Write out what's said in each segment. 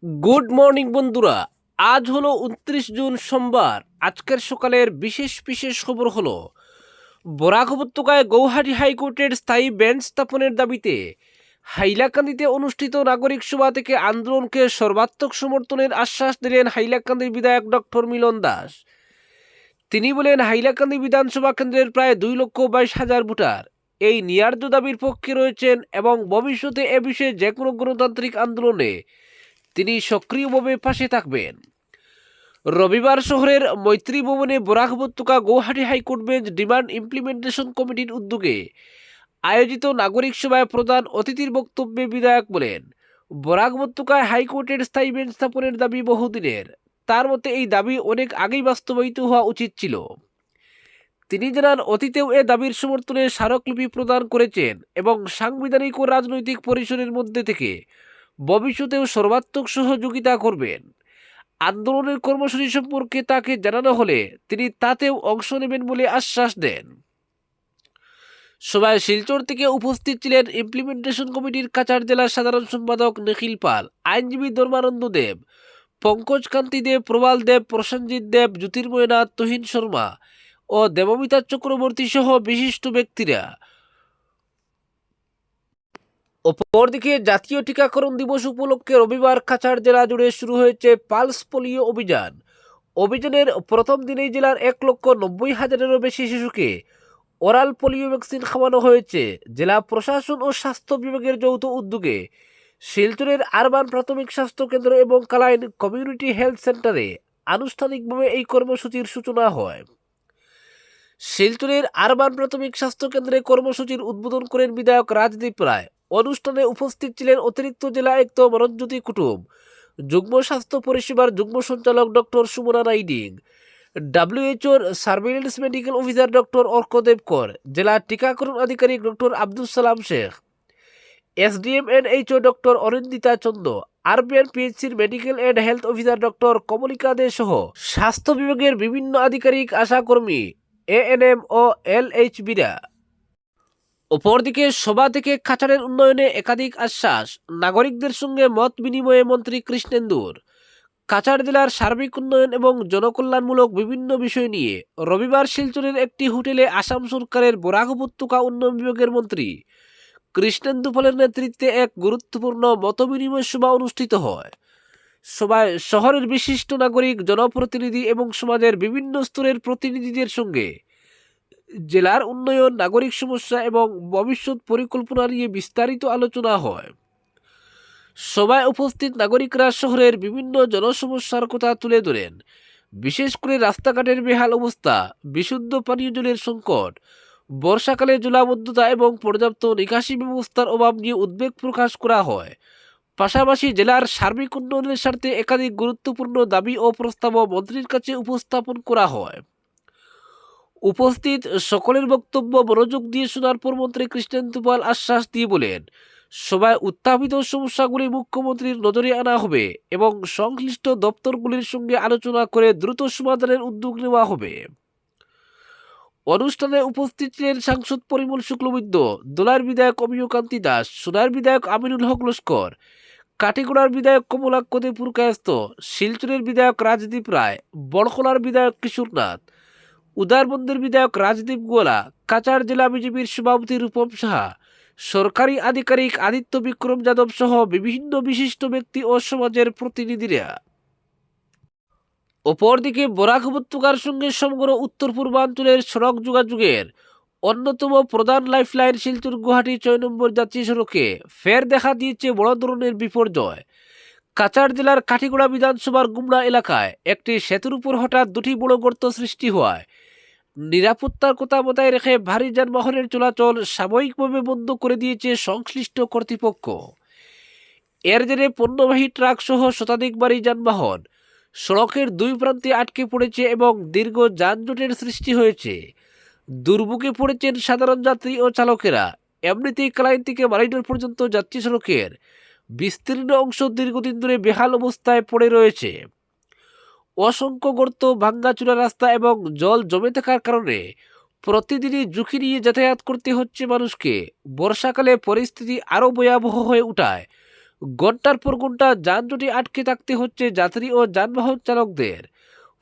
Good morning বন্ধুরা। আজ হলো 29 জুন সোমবার। আজকের সকালের বিশেষ বিশেষ খবর হলো বরাক উপত্যকায় গৌহাটি হাইকোর্টের স্থায়ী বেঞ্চ স্থাপনের দাবিতে হাইলাকান্দিতে অনুষ্ঠিত নাগরিক সভা থেকে আন্দোলনকে সর্বাত্মক সমর্থনের আশ্বাস দিলেন হাইলাকান্দির বিধায়ক ডক্টর মিলন দাস। তিনি বলেন, হাইলাকান্দি বিধানসভা কেন্দ্রের প্রায় 2,22,000 ভোটার এই ন্যায্য দাবির পক্ষে রয়েছেন এবং ভবিষ্যতে এ বিষয়ে যে কোনো গণতান্ত্রিক আন্দোলনে তিনি সক্রিয়ভাবে পাশে থাকবেন। রবিবার শহরের মৈত্রী ভবনে বরাক উপত্যকা Guwahati high court bench demand implementation কমিটির উদ্যোগে আয়োজিত নাগরিক সভায় প্রধান অতিথির বক্তব্যে বিধায়ক বলেন, বরাক উপত্যকায় হাইকোর্টের স্থায়ী বেঞ্চ স্থাপনের দাবি বহুদিনের। তার মতে এই দাবি অনেক আগেই বাস্তবায়িত হওয়া উচিত ছিল। তিনি জানান, অতীতেও এ দাবির সমর্থনে স্মারকলিপি প্রদান করেছেন এবং সাংবিধানিক ও রাজনৈতিক পরিসরের মধ্যে থেকে ভবিষ্যতেও সর্বাত্মক সহযোগিতা করবেন। আন্দোলনের কর্মসূচি সম্পর্কে তাকে জানানো হলে তিনি তাতেও অংশ নেবেন বলে আশ্বাস দেন। সভায় শিলচর থেকে উপস্থিত ছিলেন ইমপ্লিমেন্টেশন কমিটির কাছাড় জেলার সাধারণ সম্পাদক নিখিল পাল, আইনজীবী ধর্মানন্দ দেব, পঙ্কজ কান্তি দেব, প্রবাল দেব, প্রসেনজিৎ দেব, জ্যোতির্ময় নাথ, তুহিন শর্মা ও দেবমিতা চক্রবর্তী সহ বিশিষ্ট ব্যক্তিরা। অপরদিকে জাতীয় টিকাকরণ দিবস উপলক্ষে রবিবার কাছাড় জেলা জুড়ে শুরু হয়েছে পালস পোলিও অভিযান। অভিযানের প্রথম দিনেই জেলার 1,90,000-এরও বেশি শিশুকে ওরাল পোলিও ভ্যাকসিন খাওয়ানো হয়েছে। জেলা প্রশাসন ও স্বাস্থ্য বিভাগের যৌথ উদ্যোগে শিলচরের আরবান প্রাথমিক স্বাস্থ্য কেন্দ্র এবং কালাইন কমিউনিটি হেলথ সেন্টারে আনুষ্ঠানিকভাবে এই কর্মসূচির সূচনা হয়। শিলচরের আরবান প্রাথমিক স্বাস্থ্য কেন্দ্রে কর্মসূচির উদ্বোধন করেন বিধায়ক রাজদীপ রায়। অনুষ্ঠানে উপস্থিত ছিলেন অতিরিক্ত জেলা আয়ুক্ত মরণজ্যোতি কুটুম, যুগ্ম স্বাস্থ্য পরিষেবার যুগ্ম সঞ্চালক ডক্টর সুমনা নাইডিং, ডাব্লিউএইচওর surveillance medical officer doctor Arka Debkar, জেলা টিকাকরণ আধিকারিক doctor Abdul Salam Sheikh, SDM and HO doctor Arindita Chanda, RBN পিএইচসির medical and health officer doctor Kamalika De সহ স্বাস্থ্য বিভাগের বিভিন্ন আধিকারিক, আশাকর্মী, এএনএম ও এলএইচবিরা। অপরদিকে সভা থেকে কাছাড়ের উন্নয়নে একাধিক আশ্বাস, নাগরিকদের সঙ্গে মত বিনিময়ে মন্ত্রী কৃষ্ণেন্দুর। কাছাড় জেলার সার্বিক উন্নয়ন এবং জনকল্যাণমূলক বিভিন্ন বিষয় নিয়ে রবিবার শিলচরের একটি হোটেলে আসাম সরকারের বরাক উপত্যকা উন্নয়ন বিভাগের মন্ত্রী কৃষ্ণেন্দু পালের নেতৃত্বে এক গুরুত্বপূর্ণ মতবিনিময় সভা অনুষ্ঠিত হয়। সভায় শহরের বিশিষ্ট নাগরিক, জনপ্রতিনিধি এবং সমাজের বিভিন্ন স্তরের প্রতিনিধিদের সঙ্গে জেলার উন্নয়ন, নাগরিক সমস্যা এবং ভবিষ্যৎ পরিকল্পনা নিয়ে বিস্তারিত আলোচনা হয়। সভায় উপস্থিত নাগরিকরা শহরের বিভিন্ন জনসমস্যার কথা তুলে ধরেন। বিশেষ করে রাস্তাঘাটের বেহাল অবস্থা, বিশুদ্ধ পানীয় জলের সংকট, বর্ষাকালে জলাবদ্ধতা এবং পর্যাপ্ত নিকাশি ব্যবস্থার অভাব নিয়ে উদ্বেগ প্রকাশ করা হয়। পাশাপাশি জেলার সার্বিক উন্নয়নের স্বার্থে একাধিক গুরুত্বপূর্ণ দাবি ও প্রস্তাবও মন্ত্রীর কাছে উপস্থাপন করা হয়। উপস্থিত সকলের বক্তব্য মনোযোগ দিয়ে শোনার পর মন্ত্রী কৃষ্ণেন্দু পাল আশ্বাস দিয়ে বলেন, সভায় উত্থাপিত সমস্যাগুলি মুখ্যমন্ত্রীর নজরে আনা হবে এবং সংশ্লিষ্ট দপ্তরগুলির সঙ্গে আলোচনা করে দ্রুত সমাধানের উদ্যোগ নেওয়া হবে। অনুষ্ঠানে উপস্থিত ছিলেন সাংসদ পরিমল শুক্লবৈদ্য, দোলার বিধায়ক অমিয় কান্তি দাস, সোনার বিধায়ক আমিনুল হক লস্কর, কাটিগড়ার বিধায়ক কমলাক্ষ দে পুরকায়স্থ, শিলচরের বিধায়ক রাজদীপ রায়, বড়খলার বিধায়ক কিশোরনাথ, উদারবন্দের বিধায়ক রাজদীপ গোয়ালা, কাছাড় জেলা বিজেপির সভাপতি রূপম সাহা, সরকারি আধিকারিক আদিত্য বিক্রম যাদব সহ বিভিন্ন বিশিষ্ট ব্যক্তি ও সমাজের প্রতিনিধিরা। অপরদিকে বরাক উপত্যকার সঙ্গে সমগ্র উত্তর পূর্বাঞ্চলের সড়ক যোগাযোগের অন্যতম প্রধান লাইফলাইন শিলচর গুয়াহাটি 6 নম্বর জাতীয় সড়কে ফের দেখা দিয়েছে বড় ধরনের বিপর্যয়। কাছাড় জেলার কাঠিগড়া বিধানসভার গুমরা এলাকায় একটি সেতুর উপর হঠাৎ দুটি বড় গর্ত সৃষ্টি হওয়ায় নিরাপত্তার কথা মাথায় রেখে ভারী যানবাহনের চলাচল সাময়িকভাবে বন্ধ করে দিয়েছে সংশ্লিষ্ট কর্তৃপক্ষ। এর জেরে পণ্যবাহী ট্রাক সহ শতাধিক ভারী যানবাহন সড়কের দুই প্রান্তে আটকে পড়েছে এবং দীর্ঘ যানজটের সৃষ্টি হয়েছে। দুর্ভোগে পড়েছেন সাধারণ যাত্রী ও চালকেরা। এমনিতেই কালাইন থেকে মারিডোর পর্যন্ত যাত্রী সড়কের বিস্তীর্ণ অংশ দীর্ঘদিন ধরে বেহাল অবস্থায় পড়ে রয়েছে। অসংখ্য গর্ত, ভাঙ্গাচুরা রাস্তা এবং জল জমে থাকার কারণে প্রতিদিনই ঝুঁকি নিয়ে যাতায়াত করতে হচ্ছে মানুষকে। বর্ষাকালে পরিস্থিতি আরও ভয়াবহ হয়ে ওঠায় ঘন্টার পর ঘন্টা যানজটে আটকে থাকতে হচ্ছে যাত্রী ও যানবাহন চালকদের।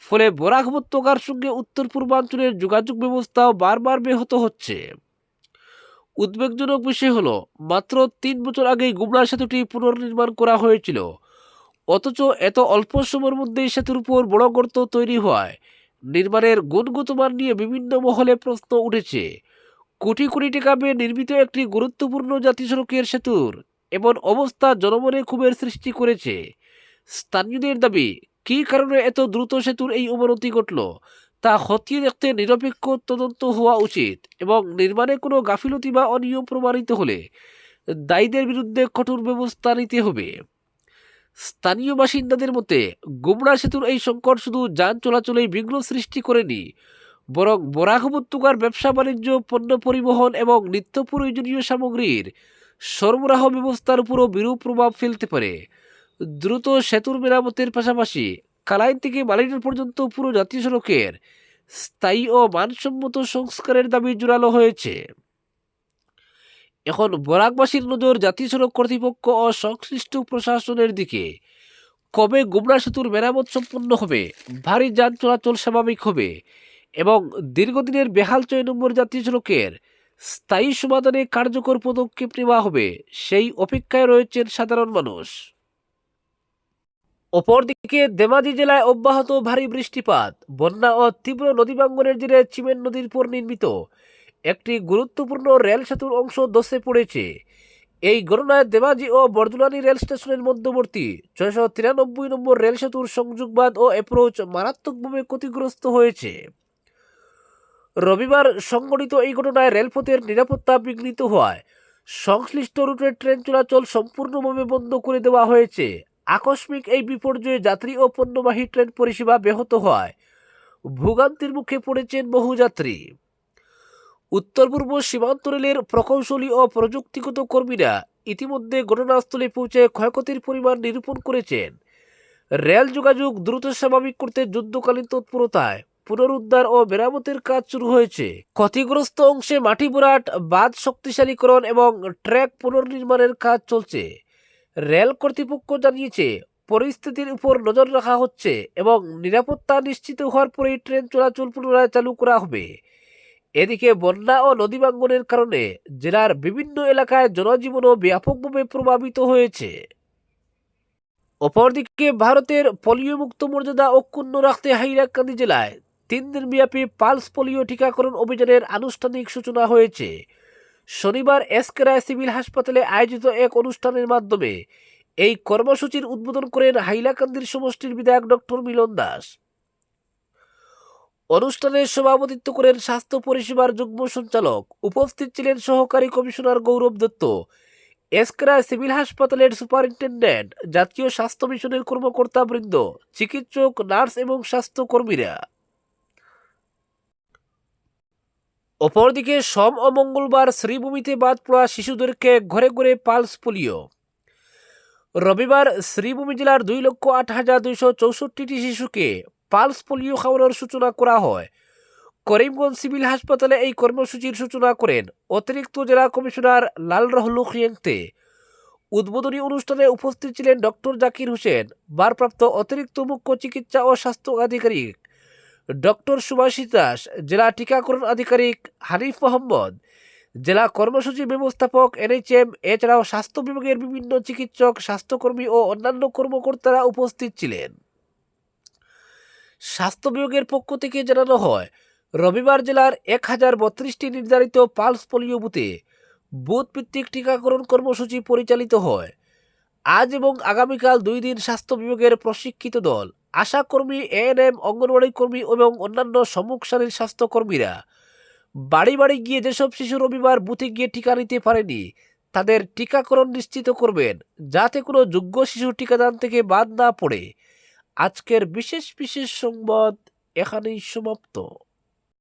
ফলে বরাক উপত্যকার সঙ্গে উত্তর পূর্বাঞ্চলের যোগাযোগ ব্যবস্থাও বারবার ব্যাহত হচ্ছে। উদ্বেগজনক বিষয় হলো, মাত্র 3 বছর আগেই গুমলা সেতুটি পুনর্নির্মাণ করা হয়েছিল, অথচ এত অল্প সময়ের মধ্যেই সেতুর উপর বড় গর্ত তৈরি হওয়ায় নির্মাণের গুণগত মান নিয়ে বিভিন্ন মহলে প্রশ্ন উঠেছে। কোটি কোটি টাকা ব্যয়ে নির্মিত একটি গুরুত্বপূর্ণ জাতীয় সড়কের সেতুর এমন অবস্থা জনমনে ক্ষোভের সৃষ্টি করেছে। স্থানীয়দের দাবি, কী কারণে এত দ্রুত সেতুর এই অবনতি ঘটল তা খতিয়ে দেখতে নিরপেক্ষ তদন্ত হওয়া উচিত এবং নির্মাণে কোনো গাফিলতি বা অনিয়ম প্রমাণিত হলে দায়ীদের বিরুদ্ধে কঠোর ব্যবস্থা নিতে হবে। স্থানীয় বাসিন্দাদের মতে, গুমরা সেতুর এই সংকট শুধু যান চলাচলেই বিঘ্ন সৃষ্টি করেনি, বরং বরাক উপত্যকার ব্যবসা বাণিজ্য, পণ্য পরিবহন এবং নিত্য প্রয়োজনীয় সামগ্রীর সরবরাহ ব্যবস্থার উপরও বিরূপ প্রভাব ফেলতে পারে। দ্রুত সেতুর মেরামতের পাশাপাশি কালাইন থেকে মালিনার পর্যন্ত পুরো জাতীয় সড়কের স্থায়ী ও মানসম্মত সংস্কারের দাবি জোরালো হয়েছে। এখন বরাকবাসীর নজর জাতীয় সড়ক কর্তৃপক্ষ ও সংশ্লিষ্ট প্রশাসনের দিকে। কবে গুমরা সেতুর মেরামত সম্পন্ন হবে, ভারী যান চলাচল স্বাভাবিক হবে এবং দীর্ঘদিনের বেহাল 6 নম্বর জাতীয় সড়কের স্থায়ী সমাধানে কার্যকর পদক্ষেপ নেওয়া হবে, সেই অপেক্ষায় রয়েছেন সাধারণ মানুষ। অপরদিকে ধেমাজি জেলায় অব্যাহত ভারী বৃষ্টিপাত, বন্যা ও তীব্র নদী ভাঙ্গনের জেরে চিমেন নদীর উপর নির্মিত একটি গুরুত্বপূর্ণ রেল সেতুর অংশ ধসে পড়েছে। এই ঘটনায় ধেমাজি ও বরদুলানি রেল স্টেশনের মধ্যবর্তী 693 নম্বর রেল সেতুর সংযোগবাদ ও অ্যাপ্রোচ মারাত্মকভাবে ক্ষতিগ্রস্ত হয়েছে। রবিবার সংঘটিত এই ঘটনায় রেলপথের নিরাপত্তা বিঘ্নিত হওয়ায় সংশ্লিষ্ট রুটের ট্রেন চলাচল সম্পূর্ণভাবে বন্ধ করে দেওয়া হয়েছে। আকস্মিক এই বিপর্যয়ে যাত্রী ও পণ্যবাহী ট্রেন পরিষেবা ব্যাহত হওয়ায় ভোগান্তির মুখে পড়েছেন বহু যাত্রী। উত্তর পূর্ব সীমান্ত রেলের প্রকৌশলী ও প্রযুক্তিগত কর্মীরা ইতিমধ্যে ঘটনাস্থলে পৌঁছে ক্ষয়ক্ষতির পরিমাণ নিরূপণ করেছেন। রেল যোগাযোগ দ্রুত স্বাভাবিক করতে যুদ্ধকালীন তৎপরতায় পুনরুদ্ধার ও মেরামতের কাজ শুরু হয়েছে। ক্ষতিগ্রস্ত অংশে মাটি ভরাট, বাঁধ শক্তিশালীকরণ এবং ট্র্যাক পুনর্নির্মাণের কাজ চলছে। রেল কর্তৃপক্ষ জানিয়েছে, পরিস্থিতির উপর নজর রাখা হচ্ছে এবং নিরাপত্তা নিশ্চিত হওয়ার পরেই ট্রেন চলাচল পুনরায় চালু করা হবে। এদিকে বন্যা ও নদী ভাঙ্গনের কারণে জেলার বিভিন্ন এলাকায় জনজীবনও ব্যাপকভাবে প্রভাবিত হয়েছে। অপরদিকে ভারতের পোলিও মুক্ত মর্যাদা অক্ষুণ্ণ রাখতে হাইলাকান্দি জেলায় 3 দিনব্যাপী পালস পোলিও টিকাকরণ অভিযানের আনুষ্ঠানিক সূচনা হয়েছে। শনিবার এসকে রায় সিভিল হাসপাতালে আয়োজিত এক অনুষ্ঠানের মাধ্যমে এই কর্মসূচির উদ্বোধন করেন হাইলাকান্দির সমষ্টির বিধায়ক ডক্টর মিলন দাস। অনুষ্ঠানে সভাপতিত্ব করেন স্বাস্থ্য পরিষেবার যুগ্ম সঞ্চালক, উপস্থিত ছিলেন সহকারী কমিশনার গৌরব দত্ত, এসকে রায় সিভিল হাসপাতালের সুপারিনটেন্ডেন্ট, জাতীয় স্বাস্থ্য মিশনের কর্মকর্তাবৃন্দ, চিকিৎসক, নার্স এবং স্বাস্থ্যকর্মীরা। অপরদিকে সোম ও মঙ্গলবার শ্রীভূমিতে বাদ পড়া শিশুদেরকে ঘরে ঘরে পালস পোলিও। রবিবার শ্রীভূমি জেলার 2,08,264টি শিশুকে পালস পোলিও খাওয়ানোর সূচনা করা হয়। করিমগঞ্জ সিভিল হাসপাতালে এই কর্মসূচির সূচনা করেন অতিরিক্ত জেলা কমিশনার লাল রহলু খিয়েংতে। উদ্বোধনী অনুষ্ঠানে উপস্থিত ছিলেন ডক্টর জাকির হোসেন, ভারপ্রাপ্ত অতিরিক্ত মুখ্য চিকিৎসা ও স্বাস্থ্য আধিকারিক ডক্টর সুভাষিস দাস, জেলা টিকাকরণ আধিকারিক হানিফ মোহাম্মদ, জেলা কর্মসূচি ব্যবস্থাপক NHM, এছাড়াও স্বাস্থ্য বিভাগের বিভিন্ন চিকিৎসক, স্বাস্থ্যকর্মী ও অন্যান্য কর্মকর্তারা উপস্থিত ছিলেন। স্বাস্থ্য বিভাগের পক্ষ থেকে জানানো হয়, রবিবার জেলার 1032টি নির্ধারিত পালস পোলিও বুথে বুথ ভিত্তিক টিকাকরণ কর্মসূচি পরিচালিত হয়। আজ এবং আগামীকাল 2 দিন স্বাস্থ্য বিভাগের প্রশিক্ষিত দল, আশা কর্মী, ANM, অঙ্গনওয়াড়ি কর্মী এবং অন্যান্য সম্মুখ সারির স্বাস্থ্যকর্মীরা বাড়ি বাড়ি গিয়ে যেসব শিশু রবিবার বুথে গিয়ে টিকা নিতে পারেনি তাদের টিকাকরণ নিশ্চিত করবেন, যাতে কোনো যোগ্য শিশু টিকাদান থেকে বাদ না পড়ে। আজকের বিশেষ সংবাদ এখানেই সমাপ্ত।